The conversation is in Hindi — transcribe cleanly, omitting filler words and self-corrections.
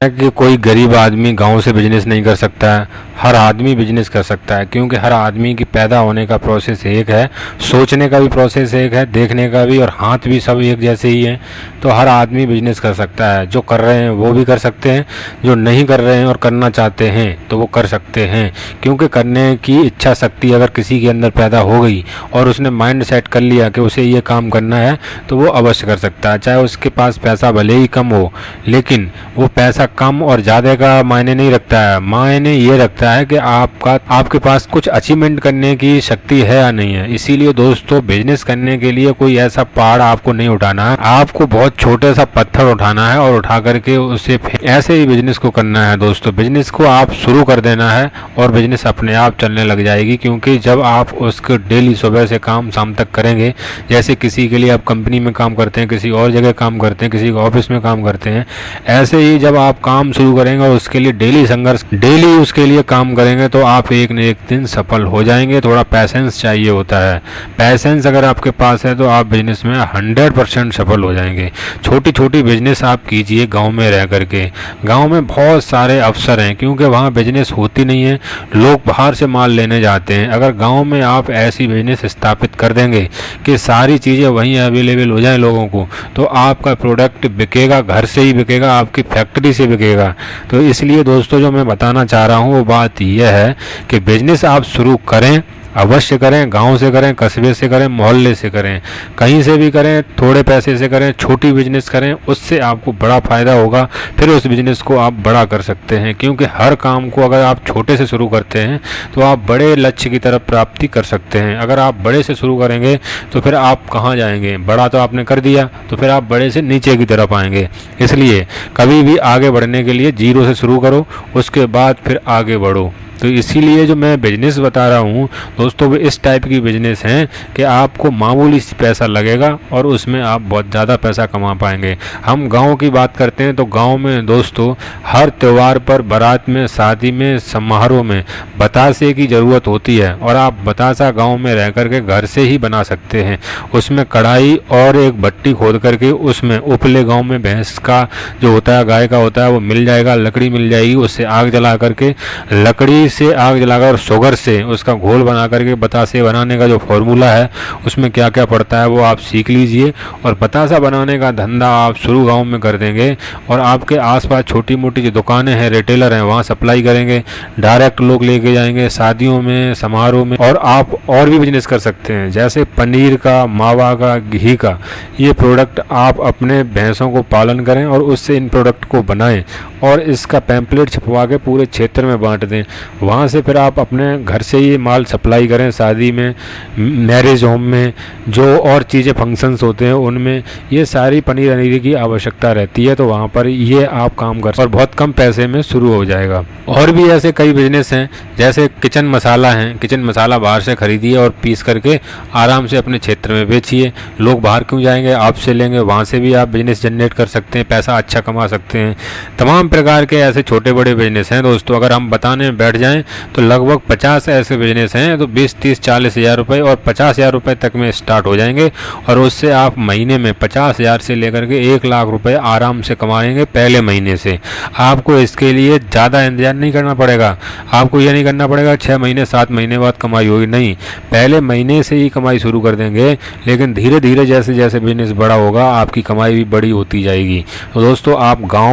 है कि कोई गरीब आदमी गांव से बिजनेस नहीं कर सकता है। हर आदमी बिजनेस कर सकता है, क्योंकि हर आदमी की पैदा होने का प्रोसेस एक है, सोचने का भी प्रोसेस एक है, देखने का भी, और हाथ भी सब एक जैसे ही हैं। तो हर आदमी बिजनेस कर सकता है। जो कर रहे हैं वो भी कर सकते हैं, जो नहीं कर रहे हैं और करना चाहते हैं तो वो कर सकते हैं। क्योंकि करने की इच्छा शक्ति अगर किसी के अंदर पैदा हो गई और उसने माइंड सेट कर लिया कि उसे ये काम करना है, तो वो अवश्य कर सकता है। चाहे उसके पास पैसा भले ही कम हो, लेकिन वो पैसा कम और ज़्यादा का मायने नहीं रखता है। मायने ये रखता है कि आपके पास कुछ अचीवमेंट करने की शक्ति है या नहीं है। इसीलिए दोस्तों, बिजनेस करने के लिए कोई ऐसा पहाड़ आपको नहीं उठाना है, आपको बहुत छोटे सा पत्थर उठाना है और उठा करके उसे ऐसे ही बिजनेस को करना है। दोस्तों, बिजनेस को आप शुरू कर देना है और बिजनेस अपने आप चलने लग जाएगी। क्योंकि जब आप उसको डेली सुबह से काम शाम तक करेंगे, जैसे किसी के लिए आप कंपनी में काम करते हैं, किसी और जगह काम करते हैं, किसी ऑफिस में काम करते हैं, ऐसे ही जब आप काम शुरू करेंगे और उसके लिए डेली संघर्ष, डेली उसके लिए काम करेंगे, तो आप एक न एक दिन सफल हो जाएंगे। थोड़ा पैसेंस चाहिए होता है। पैसेंस अगर आपके पास है तो आप बिजनेस में 100% सफल हो जाएंगे। छोटी छोटी बिजनेस आप कीजिए गांव में रह करके। गांव में बहुत सारे अवसर हैं, क्योंकि वहाँ बिजनेस होती नहीं है, लोग बाहर से माल लेने जाते हैं। अगर गांव में आप ऐसी बिजनेस स्थापित कर देंगे कि सारी चीज़ें वहीं अवेलेबल हो जाएं लोगों को, तो आपका प्रोडक्ट बिकेगा, घर से ही बिकेगा, आपकी फैक्ट्री से बिकेगा। तो इसलिए दोस्तों, जो मैं बताना चाह रहा हूँ वो बात यह है कि बिजनेस आप शुरू करें, अवश्य करें। गांव से करें, कस्बे से करें, मोहल्ले से करें, कहीं से भी करें, थोड़े पैसे से करें, छोटी बिजनेस करें, उससे आपको बड़ा फ़ायदा होगा। फिर उस बिजनेस को आप बड़ा कर सकते हैं। क्योंकि हर काम को अगर आप छोटे से शुरू करते हैं तो आप बड़े लक्ष्य की तरफ प्राप्ति कर सकते हैं। अगर आप बड़े से शुरू करेंगे तो फिर आप कहाँ जाएंगे? बड़ा तो आपने कर दिया, तो फिर आप बड़े से नीचे की तरफ आएंगे। इसलिए कभी भी आगे बढ़ने के लिए जीरो से शुरू करो, उसके बाद फिर आगे बढ़ो। तो इसीलिए जो मैं बिजनेस बता रहा हूँ दोस्तों, वो इस टाइप की बिजनेस हैं कि आपको मामूली सी पैसा लगेगा और उसमें आप बहुत ज़्यादा पैसा कमा पाएंगे। हम गांव की बात करते हैं तो गांव में दोस्तों, हर त्यौहार पर, बारात में, शादी में, समारोह में बतासे की ज़रूरत होती है। और आप बतासा गाँव में रह कर के घर से ही बना सकते हैं। उसमें कढ़ाई और एक भट्टी खोद करके उसमें उपले गाँव में भैंस का जो होता है, गाय का होता है, वो मिल जाएगा, लकड़ी मिल जाएगी। उससे आग जला करके, लकड़ी से आग जलाकर और शुगर से उसका घोल बना करके बतासे बनाने का जो फॉर्मूला है, उसमें क्या क्या पड़ता है वो आप सीख लीजिए। और बतासा बनाने का धंधा आप शुरू गांव में कर देंगे और आपके आसपास छोटी मोटी जो दुकानें हैं, रिटेलर हैं, वहाँ सप्लाई करेंगे, डायरेक्ट लोग लेके जाएंगे शादियों में, समारोह में। और आप और भी बिजनेस कर सकते हैं, जैसे पनीर का, मावा का, घी का। ये प्रोडक्ट आप अपने भैंसों को पालन करें और उससे इन प्रोडक्ट को बनाएं और इसका पैम्पलेट छपवा के पूरे क्षेत्र में बांट दें। वहाँ से फिर आप अपने घर से ही माल सप्लाई करें, शादी में, मैरिज होम में, जो और चीज़ें फंक्शंस होते हैं उनमें ये सारी पनीर अनीर की आवश्यकता रहती है। तो वहाँ पर ये आप काम कर और बहुत कम पैसे में शुरू हो जाएगा। और भी ऐसे कई बिजनेस हैं, जैसे किचन मसाला हैं। किचन मसाला बाहर से खरीदिए और पीस करके आराम से अपने क्षेत्र में बेचिए। लोग बाहर क्यों जाएंगे, आपसे लेंगे। वहाँ से भी आप बिजनेस जनरेट कर सकते हैं, पैसा अच्छा कमा सकते हैं। तमाम प्रकार के ऐसे छोटे बड़े बिजनेस हैं दोस्तों। अगर हम बताने में बैठ जाएं तो लगभग 50 ऐसे बिजनेस हैं, तो 20, 30, 40 हज़ार रुपये और 50 हज़ार रुपये तक में स्टार्ट हो जाएंगे। और उससे आप महीने में 50 हज़ार से लेकर के 1 लाख रुपए आराम से कमाएंगे पहले महीने से। आपको इसके लिए ज़्यादा इंतजार नहीं करना पड़ेगा। आपको ये नहीं करना पड़ेगा 6 महीने 7 महीने बाद कमाई होगी, नहीं, पहले महीने से ही कमाई शुरू कर देंगे। लेकिन धीरे धीरे जैसे जैसे बिजनेस बड़ा होगा, आपकी कमाई भी बड़ी होती जाएगी। तो दोस्तों, आप गाँव